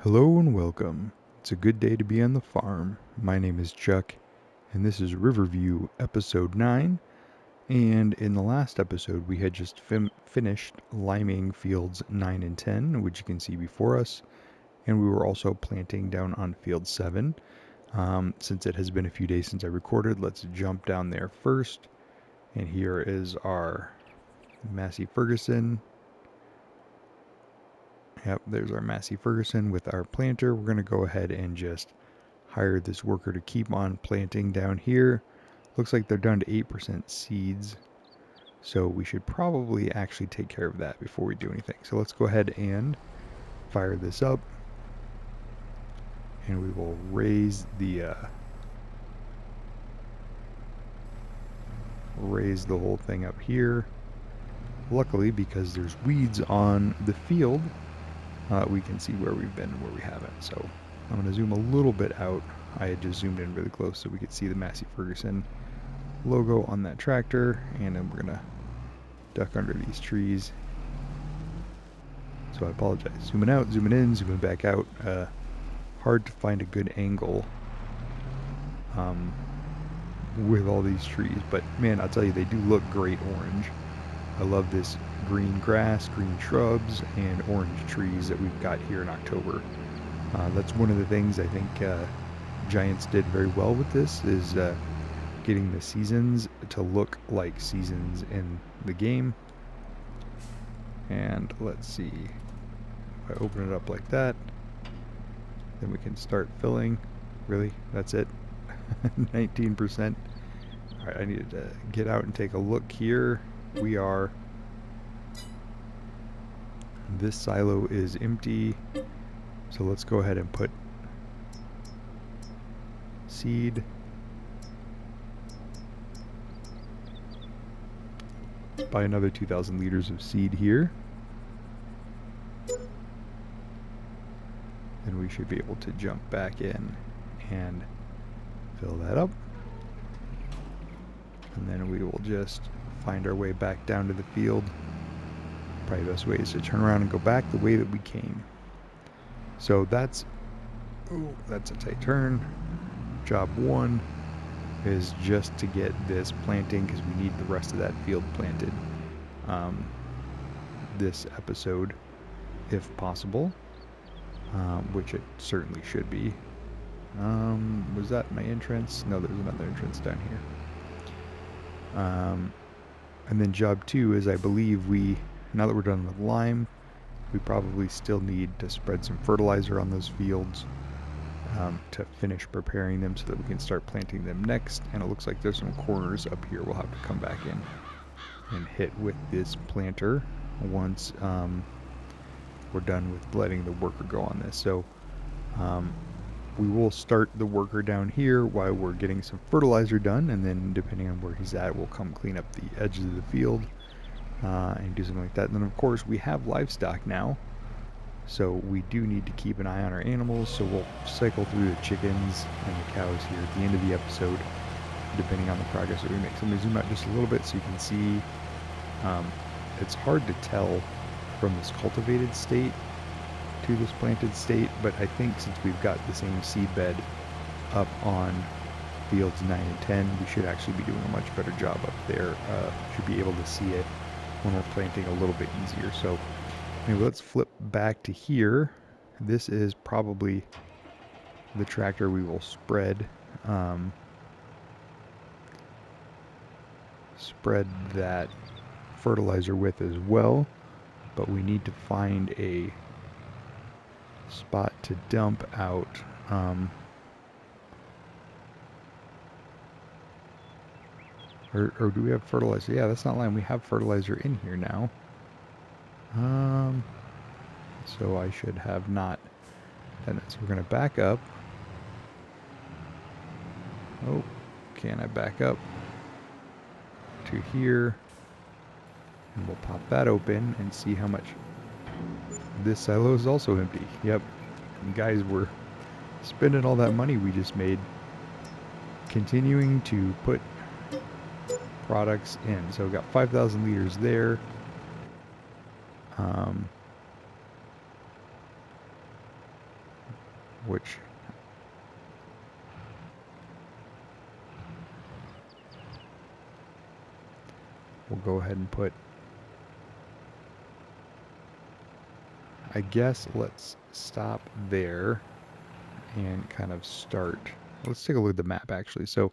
Hello and welcome. It's a good day to be on the farm. My name is Chuck, and this is Riverview episode 9. And in the last episode, we had just finished liming fields 9 and 10, which you can see before us. And we were also planting down on field 7. Since it has been a few days since I recorded, let's jump down there first. And here is our Massey Ferguson. Yep, there's our Massey Ferguson with our planter. We're going to go ahead and just hire this worker to keep on planting down here. Looks like they're down to 8% seeds. So we should probably actually take care of that before we do anything. So let's go ahead and fire this up. And we will raise the whole thing up here. Luckily, because there's weeds on the field, we can see where we've been and where we haven't. So I'm going to zoom a little bit out. I had just zoomed in really close so we could see the Massey Ferguson logo on that tractor, and then we're going to duck under these trees. So I apologize. Zooming out, zooming in, zooming back out. Hard to find a good angle with all these trees, but man, I'll tell you, they do look great orange. I love this green grass, green shrubs, and orange trees that we've got here in October. That's one of the things I think Giants did very well with this, is getting the seasons to look like seasons in the game. And let's see, if I open it up like that, then we can start filling. Really, that's it. 19%. All right, I needed to get out and take a look here. This silo is empty, so let's go ahead and put seed. Buy another 2,000 liters of seed here. Then we should be able to jump back in and fill that up. And then we will just find our way back down to the field. Probably the best way is to turn around and go back the way that we came. So that's a tight turn. Job 1 is just to get this planting, because we need the rest of that field planted this episode, if possible, which it certainly should be. Was that my entrance? No, there's another entrance down here. And then job 2 is, I believe now that we're done with lime, we probably still need to spread some fertilizer on those fields to finish preparing them so that we can start planting them next. And it looks like there's some corners up here we'll have to come back in and hit with this planter once we're done with letting the worker go on this. So we will start the worker down here while we're getting some fertilizer done, and then depending on where he's at, we'll come clean up the edges of the field and do something like that. And then of course we have livestock now, so we do need to keep an eye on our animals, so we'll cycle through the chickens and the cows here at the end of the episode, depending on the progress that we make. So I'm going to zoom out just a little bit so you can see. It's hard to tell from this cultivated state to this planted state, but I think since we've got the same seed bed up on fields 9 and 10, we should actually be doing a much better job up there. Should be able to see it when we're planting a little bit easier. So anyway, let's flip back to here. This is probably the tractor we will spread that fertilizer with as well, but we need to find a spot to dump out or do we have fertilizer? Yeah, that's not lime. We have fertilizer in here now. So I should have not done it. So we're going to back up. Oh, can I back up to here? And we'll pop that open and see how much. This silo is also empty. Yep. You guys were spending all that money we just made continuing to put products in. So we got 5,000 liters there. which we'll go ahead and put, I guess let's stop there and kind of start. Let's take a look at the map actually. So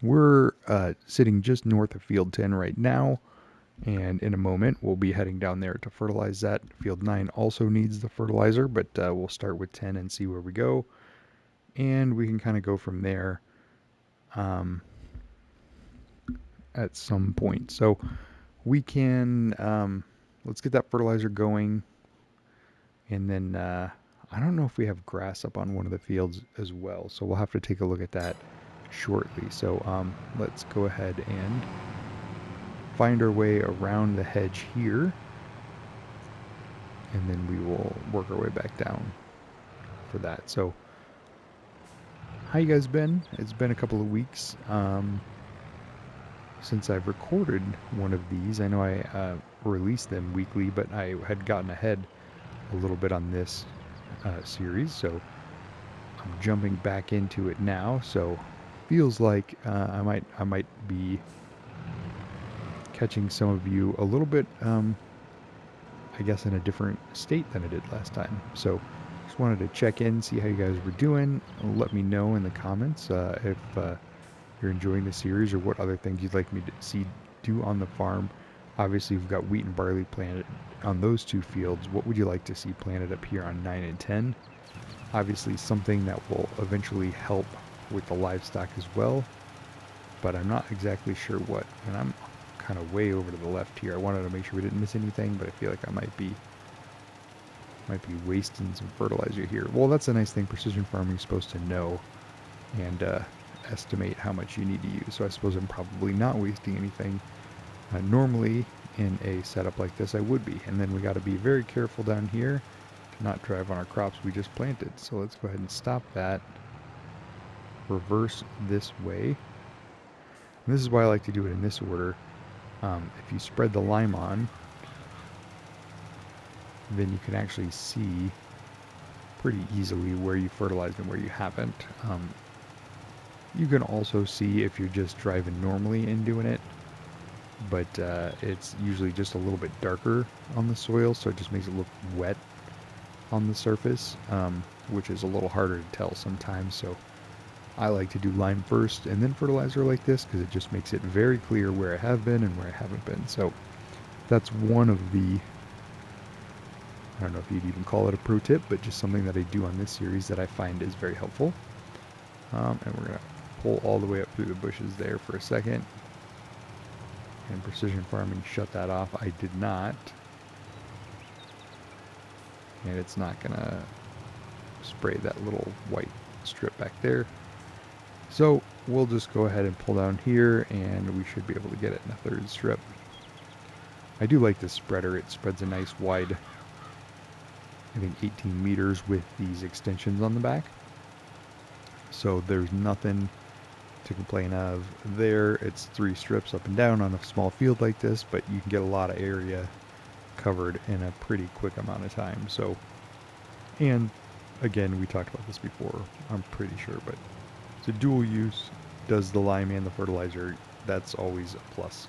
we're sitting just north of field 10 right now, and in a moment we'll be heading down there to fertilize that. Field 9 also needs the fertilizer, but we'll start with 10 and see where we go, and we can kind of go from there at some point. So we can, let's get that fertilizer going, and then I don't know if we have grass up on one of the fields as well, so we'll have to take a look at that shortly. So let's go ahead and find our way around the hedge here, and then we will work our way back down for that. So how you guys been? It's been a couple of weeks since I've recorded one of these. I know I release them weekly, but I had gotten ahead a little bit on this series, so I'm jumping back into it now. So feels like I might be catching some of you a little bit, I guess, in a different state than I did last time. So just wanted to check in, see how you guys were doing. Let me know in the comments if you're enjoying the series or what other things you'd like me to see do on the farm. Obviously, we've got wheat and barley planted on those two fields. What would you like to see planted up here on 9 and 10? Obviously, something that will eventually help with the livestock as well, but I'm not exactly sure what. And I'm kind of way over to the left here. I wanted to make sure we didn't miss anything, but I feel like I might be wasting some fertilizer here. Well, that's a nice thing precision farming is supposed to know and estimate how much you need to use. So I suppose I'm probably not wasting anything. Normally in a setup like this I would be. And then we got to be very careful down here to not drive on our crops we just planted. So let's go ahead and stop that. Reverse this way. And this is why I like to do it in this order. If you spread the lime on, then you can actually see pretty easily where you fertilized and where you haven't. You can also see if you're just driving normally and doing it, but it's usually just a little bit darker on the soil, so it just makes it look wet on the surface, which is a little harder to tell sometimes. So I like to do lime first and then fertilizer like this because it just makes it very clear where I have been and where I haven't been. So that's one of the, I don't know if you'd even call it a pro tip, but just something that I do on this series that I find is very helpful. And we're going to pull all the way up through the bushes there for a second. And precision farming shut that off. I did not. And it's not going to spray that little white strip back there. So we'll just go ahead and pull down here, and we should be able to get it in a third strip. I do like this spreader. It spreads a nice wide, I think 18 meters with these extensions on the back. So there's nothing to complain of there. It's 3 strips up and down on a small field like this, but you can get a lot of area covered in a pretty quick amount of time. So, and again, we talked about this before, I'm pretty sure, but it's a dual use, does the lime and the fertilizer. That's always a plus.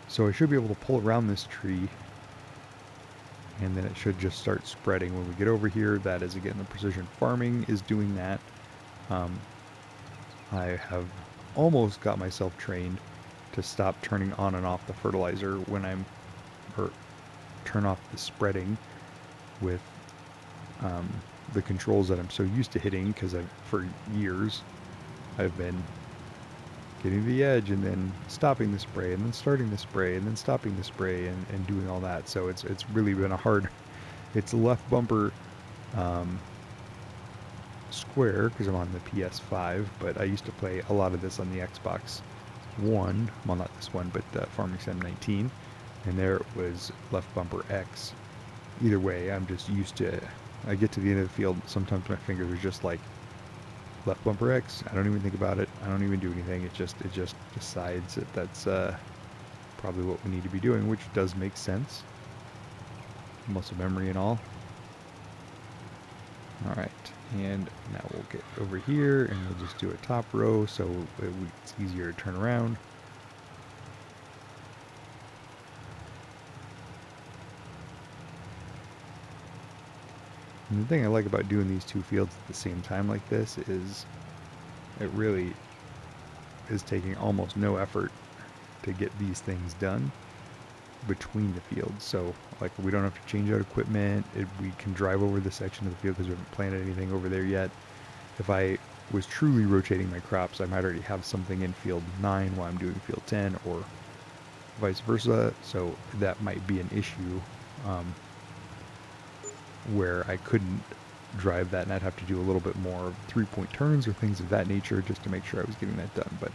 So I should be able to pull around this tree, and then it should just start spreading when we get over here. That is, again, the precision farming is doing that. I have almost got myself trained to stop turning on and off the fertilizer when I'm, or turn off the spreading with the controls that I'm so used to hitting, because for years I've been getting to the edge and then stopping the spray and then starting the spray and then stopping the spray and doing all that. So it's really been a hard, it's left bumper square because I'm on the PS5, but I used to play a lot of this on the Xbox One. Well, not this one, but Farming Sim 19, and there it was left bumper X. Either way, I'm just used to, I get to the end of the field, sometimes my fingers are just like left bumper X. I don't even think about it. I don't even do anything. It just decides that that's probably what we need to be doing, which does make sense. Muscle memory and all. All right. And now we'll get over here and we'll just do a top row so it's easier to turn around. And the thing I like about doing these two fields at the same time like this is it really is taking almost no effort to get these things done between the fields. So like we don't have to change out equipment. We can drive over the section of the field because we haven't planted anything over there yet. If I was truly rotating my crops, I might already have something in field 9 while I'm doing field 10 or vice versa. So that might be an issue where I couldn't drive that and I'd have to do a little bit more 3-point turns or things of that nature just to make sure I was getting that done. But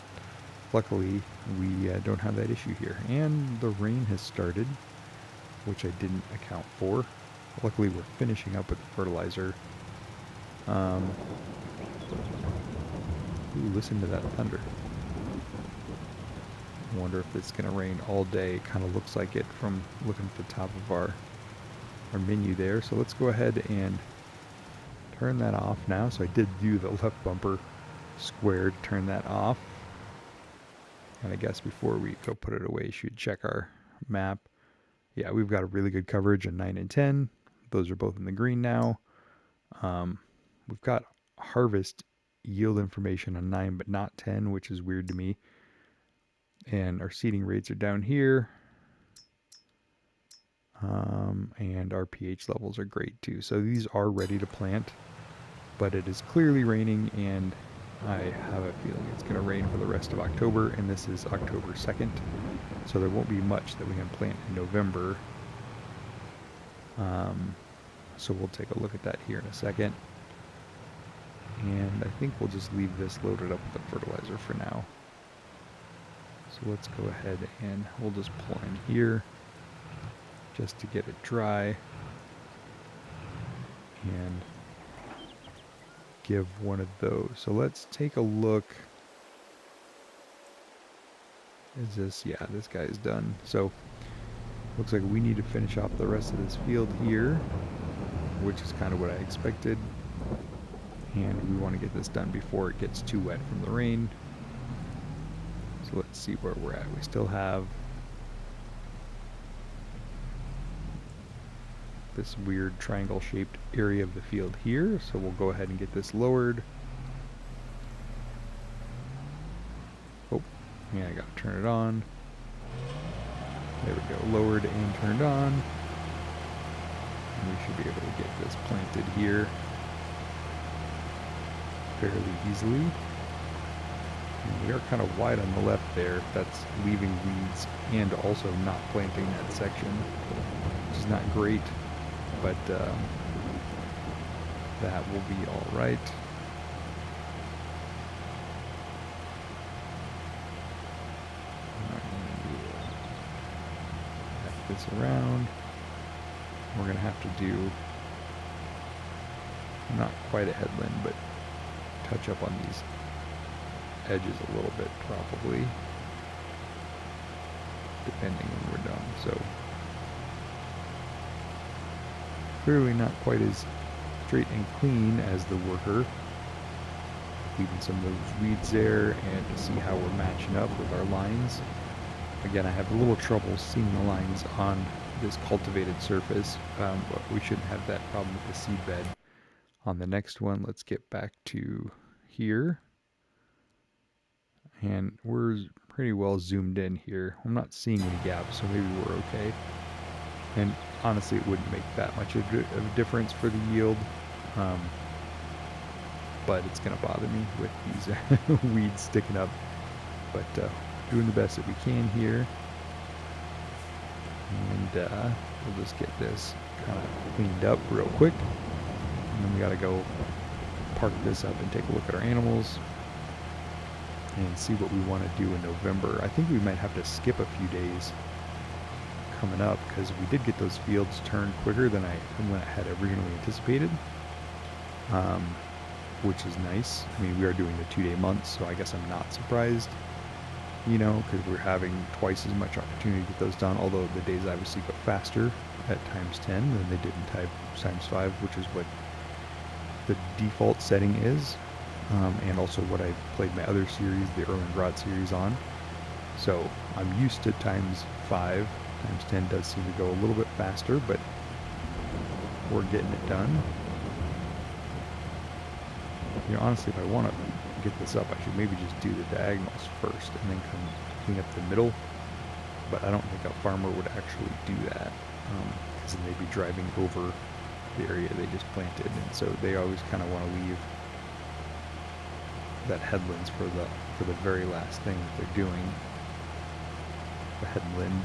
luckily, we don't have that issue here. And the rain has started, which I didn't account for. Luckily, we're finishing up with the fertilizer. Ooh, listen to that thunder. I wonder if it's going to rain all day. It kind of looks like it from looking at the top of our menu there. So let's go ahead and turn that off now. So I did do the left bumper square to turn that off. And I guess before we go put it away, should check our map. Yeah, we've got a really good coverage on 9 and 10. Those are both in the green now. We've got harvest yield information on 9 but not 10, which is weird to me. And our seeding rates are down here. And our pH levels are great too. So these are ready to plant, but it is clearly raining and I have a feeling it's going to rain for the rest of October, and this is October 2nd, so there won't be much that we can plant in November. So we'll take a look at that here in a second. And I think we'll just leave this loaded up with the fertilizer for now. So let's go ahead and we'll just pull in here just to get it dry. And give one of those. So let's take a look. Is this, yeah, this guy is done. So looks like we need to finish off the rest of this field here, which is kind of what I expected. And we want to get this done before it gets too wet from the rain. So let's see where we're at. We still have this weird triangle shaped area of the field here. So we'll go ahead and get this lowered. Oh, yeah, I gotta turn it on. There we go, lowered and turned on. And we should be able to get this planted here fairly easily. And we are kind of wide on the left there. That's leaving weeds and also not planting that section, which is not great, but that will be all right. Back this around. We're going to have to do not quite a headland, but touch up on these edges a little bit probably, depending when we're done. So clearly not quite as straight and clean as the worker, leaving some of those weeds there, and to see how we're matching up with our lines. Again, I have a little trouble seeing the lines on this cultivated surface, but we shouldn't have that problem with the seed bed. On the next one, let's get back to here. And we're pretty well zoomed in here. I'm not seeing any gaps, so maybe we're okay. And honestly, it wouldn't make that much of a difference for the yield. But it's going to bother me with these weeds sticking up. But doing the best that we can here. And we'll just get this kind of cleaned up real quick. And then we got to go park this up and take a look at our animals and see what we want to do in November. I think we might have to skip a few days coming up because we did get those fields turned quicker than I had originally anticipated, which is nice. I mean, we are doing the 2-day months, so I guess I'm not surprised, you know, because we're having twice as much opportunity to get those done, although the days obviously go faster at times 10 than they did in times 5, which is what the default setting is, and also what I played my other series, the Erlengrad series, on. So I'm used to times 5. Times 10 does seem to go a little bit faster, but we're getting it done. You know, honestly, if I want to get this up, I should maybe just do the diagonals first and then come clean up the middle. But I don't think a farmer would actually do that, because then they'd be driving over the area they just planted, and so they always kind of want to leave that headlands for the very last thing that they're doing. The headland,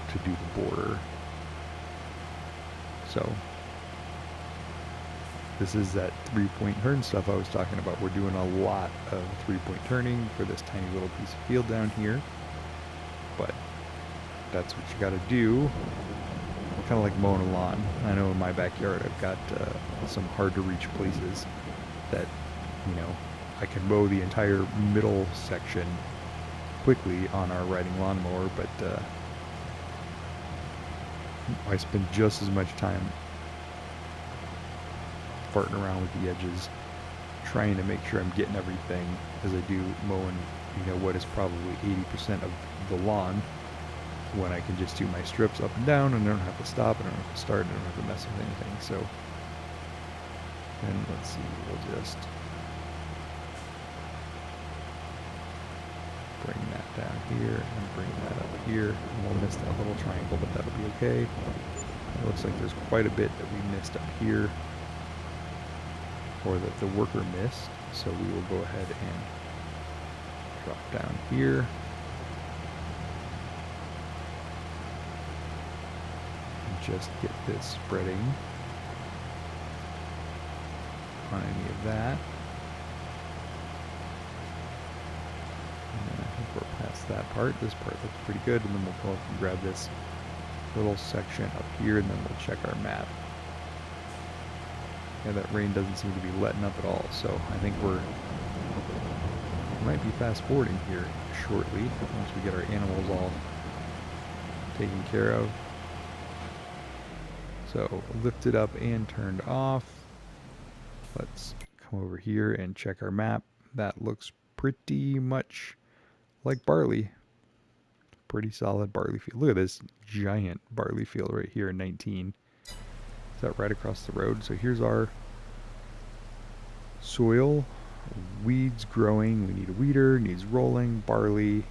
to do the border. So this is that 3-point turn stuff I was talking about. We're doing a lot of 3-point turning for this tiny little piece of field down here, but that's what you got to do. Kind of like mowing a lawn. I know in my backyard I've got some hard to reach places that, you know, I can mow the entire middle section quickly on our riding lawnmower, but I spend just as much time farting around with the edges, trying to make sure I'm getting everything, as I do mowing, you know, what is probably 80% of the lawn, when I can just do my strips up and down and I don't have to stop, I don't have to start, I don't have to mess with anything. So, and let's see, we'll just bring that down here and bring that up here. And we'll miss that little triangle, but that'll be okay. It looks like there's quite a bit that we missed up here, or that the worker missed. So we will go ahead and drop down here. Just get this spreading on any of that. And I think we're past that part. This part looks pretty good, and then we'll go up and grab this little section up here, and then we'll check our map. Yeah, that rain doesn't seem to be letting up at all, so I think we might be fast forwarding here shortly, once we get our animals all taken care of. So lifted up and turned off. Let's come over here and check our map. That looks pretty much like barley. Pretty solid barley field. Look at this giant barley field right here in 19. Is that right across the road? So here's our soil. Weeds growing. We need a weeder. Needs rolling. Barley.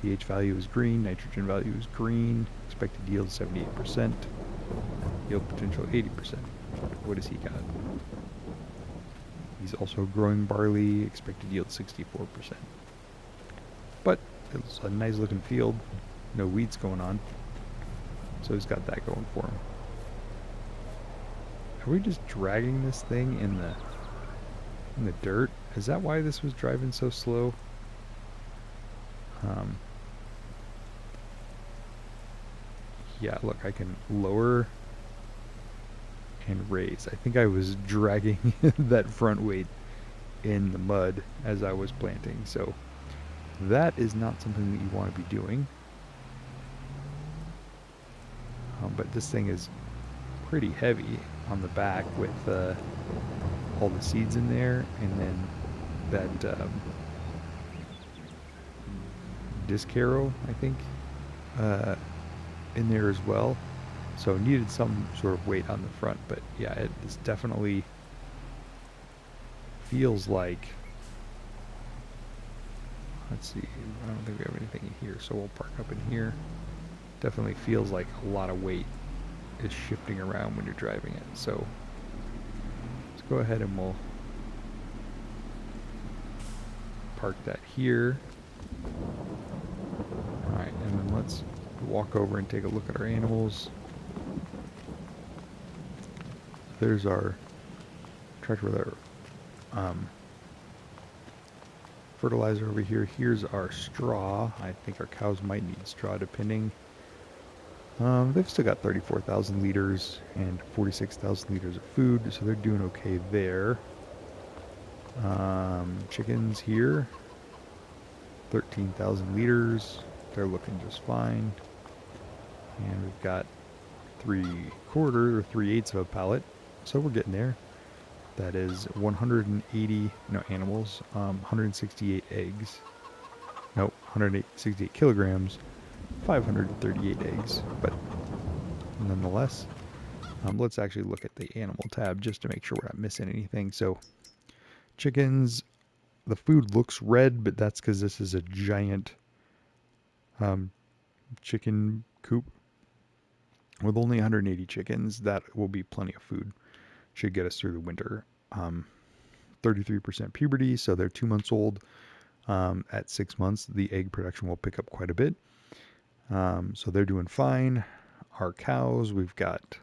pH value is green. Nitrogen value is green. Expected yield 78%. Yield potential 80%. What has he got? He's also growing barley. Expected yield 64%. But it's a nice looking field. No weeds going on. So he's got that going for him. Are we just dragging this thing in the dirt? Is that why this was driving so slow? Yeah, look, I can lower and raise. I think I was dragging that front weight in the mud as I was planting. So that is not something that you want to be doing. But this thing is pretty heavy on the back with all the seeds in there, and then that disc harrow, I think, in there as well. So needed some sort of weight on the front, but yeah, it is definitely feels like, let's see, I don't think we have anything in here, so we'll park up in here. Definitely feels like a lot of weight is shifting around when you're driving it. So let's go ahead and we'll park that here. Alright, and then let's walk over and take a look at our animals. There's our tractor with our fertilizer over here. Here's our straw. I think our cows might need straw depending. They've still got 34,000 liters and 46,000 liters of food, so they're doing okay there. Chickens here, 13,000 liters. They're looking just fine. And we've got 3/4 or 3/8 of a pallet. So we're getting there. That is 180 animals, 168 eggs. Nope, 168 kilograms, 538 eggs. But nonetheless, let's actually look at the animal tab just to make sure we're not missing anything. So chickens, the food looks red, but that's because this is a giant chicken coop with only 180 chickens. That will be plenty of food. Should get us through the winter. 33% puberty, so they're 2 months old. At 6 months, the egg production will pick up quite a bit. So they're doing fine. Our cows, we've got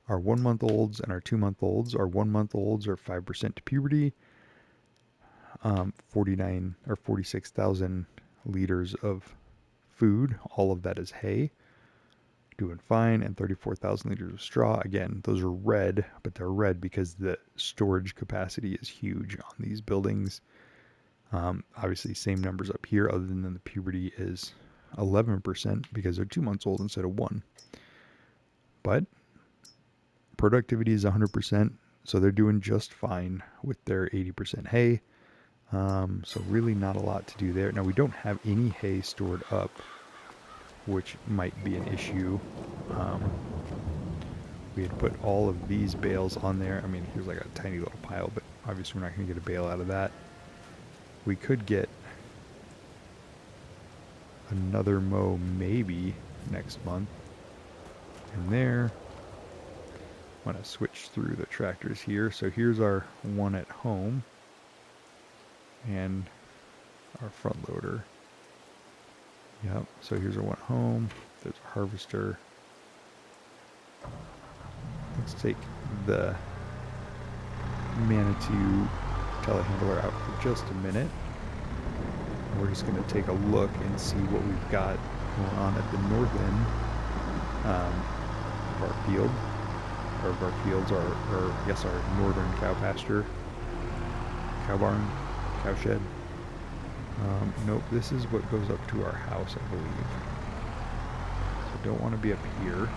our 1-month-olds and our 2-month-olds. Our 1-month-olds are 5% to puberty. 49 or 46,000 liters of food. All of that is hay. Doing fine. And 34,000 liters of straw. Again, those are red, but they're red because the storage capacity is huge on these buildings. Obviously, same numbers up here, other than the puberty is 11% because they're 2 months old instead of 1. But productivity is 100%, so they're doing just fine with their 80% hay. So really not a lot to do there. Now, we don't have any hay stored up, which might be an issue. We had put all of these bales on there. I mean, here's like a tiny little pile, but obviously we're not going to get a bale out of that. We could get another mow maybe next month. And there, I want to switch through the tractors here. So here's our one at home and our front loader. Yep, so here's our one at home. There's a harvester. Let's take the Manitou telehandler out for just a minute. We're just going to take a look and see what we've got going on at the north end of our field, or of our fields, or I guess our northern cow pasture, cow barn, cow shed. Nope, this is what goes up to our house, I believe. So don't want to be up here.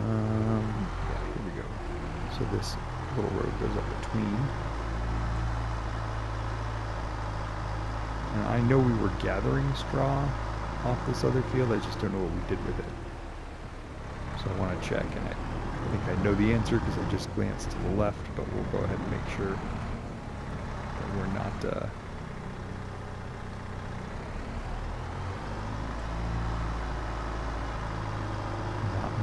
Yeah, here we go. So this little road goes up between. And I know we were gathering straw off this other field, I just don't know what we did with it. So I want to check, and I think I know the answer because I just glanced to the left, but we'll go ahead and make sure that we're not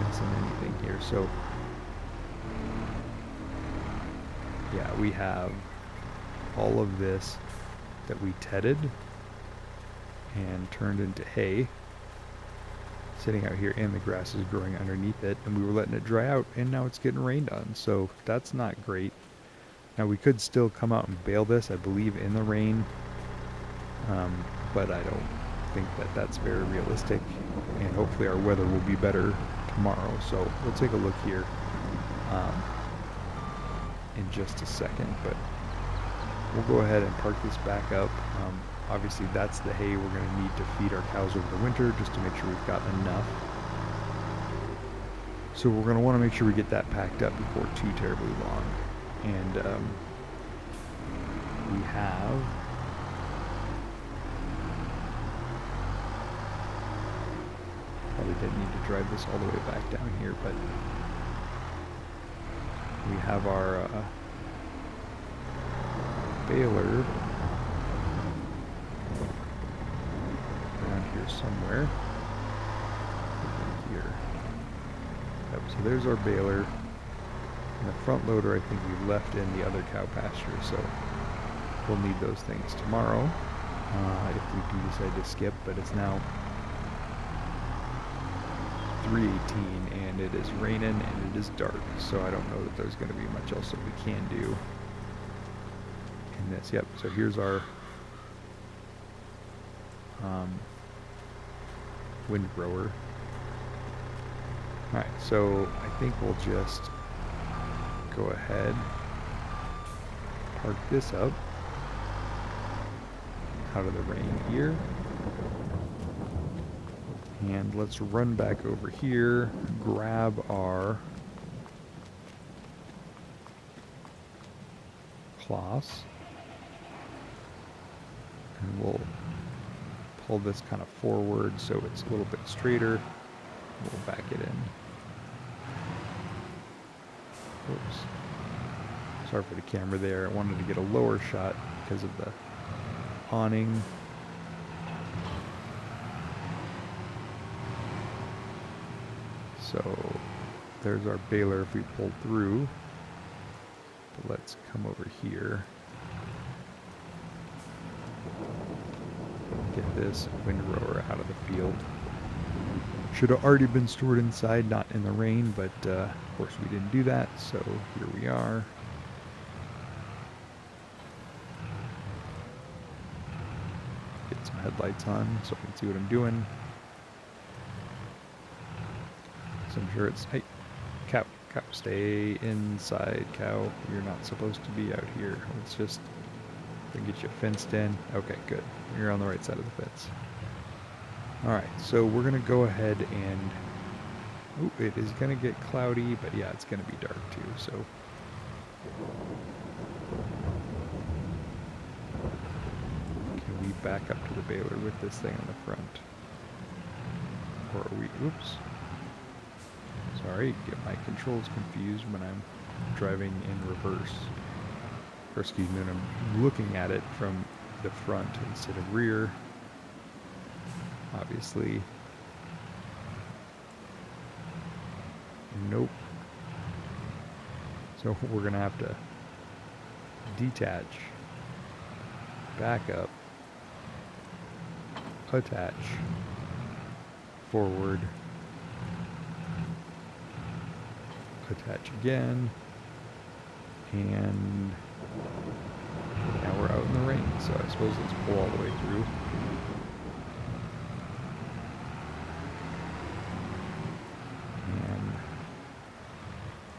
missing anything here. So yeah, we have all of this that we tedded and turned into hay sitting out here, and the grass is growing underneath it, and we were letting it dry out, and now it's getting rained on, so that's not great. Now we could still come out and bale this, I believe, in the rain, but I don't think that that's very realistic, and hopefully our weather will be better tomorrow. So we'll take a look here in just a second, but we'll go ahead and park this back up. Obviously that's the hay we're going to need to feed our cows over the winter, just to make sure we've got enough. So we're going to want to make sure we get that packed up before too terribly long. And we have probably didn't need to drive this all the way back down here, but we have our baler around here somewhere. Here. Yep, so there's our baler. And the front loader, I think we left in the other cow pasture, so we'll need those things tomorrow if we do decide to skip. But it's now 3:18 and it is raining and it is dark, so I don't know that there's going to be much else that we can do in this. Yep, so here's our windrower. Alright, so I think we'll just go ahead, park this up out of the rain here. And let's run back over here, grab our cloths, and we'll pull this kind of forward so it's a little bit straighter. We'll back it in. Oops. Sorry for the camera there. I wanted to get a lower shot because of the awning. So there's our baler if we pull through. But let's come over here. Get this windrower out of the field. Should have already been stored inside, not in the rain, but of course we didn't do that, so here we are. Get some headlights on so I can see what I'm doing. So I'm sure it's, hey, cow, stay inside, cow. You're not supposed to be out here. Let's just get you fenced in. Okay, good. You're on the right side of the fence. Alright, so we're going to go ahead and... Ooh, it is going to get cloudy, but yeah, it's going to be dark too, so... Can we back up to the baler with this thing on the front? Or are we... Oops. Sorry, get my controls confused when I'm driving in reverse. Or excuse me, when I'm looking at it from the front instead of rear. Obviously. Nope. So we're going to have to detach, back up, attach, forward, attach again, and now we're out in the rain. So I suppose let's pull all the way through.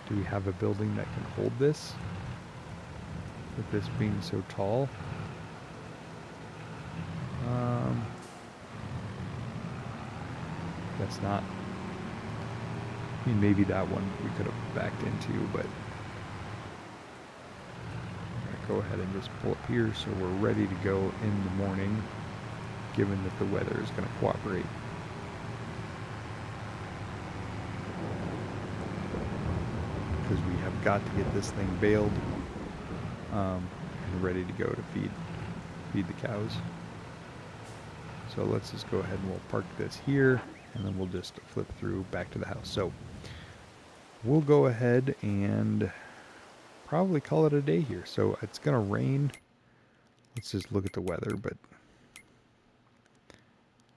Do we have a building that can hold this? With this being so tall? Guess not. I mean, maybe that one we could have backed into, but... I'm going to go ahead and just pull up here so we're ready to go in the morning, given that the weather is going to cooperate. Because we have got to get this thing baled and ready to go to feed the cows. So let's just go ahead and we'll park this here, and then we'll just flip through back to the house. So we'll go ahead and probably call it a day here. So it's going to rain. Let's just look at the weather, but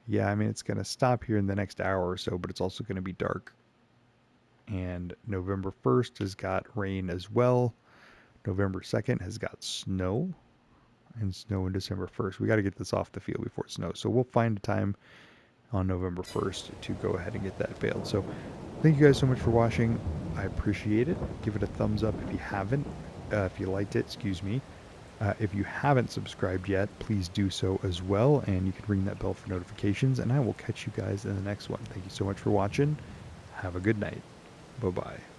yeah, I mean, it's going to stop here in the next hour or so, but it's also going to be dark. And November 1st has got rain as well. November 2nd has got snow. And snow in December 1st. We got to get this off the field before it snows. So we'll find a time on November 1st to go ahead and get that baled. So thank you guys so much for watching. I appreciate it. Give it a thumbs up if you haven't. If you liked it, excuse me. If you haven't subscribed yet, please do so as well. And you can ring that bell for notifications. And I will catch you guys in the next one. Thank you so much for watching. Have a good night. Bye-bye.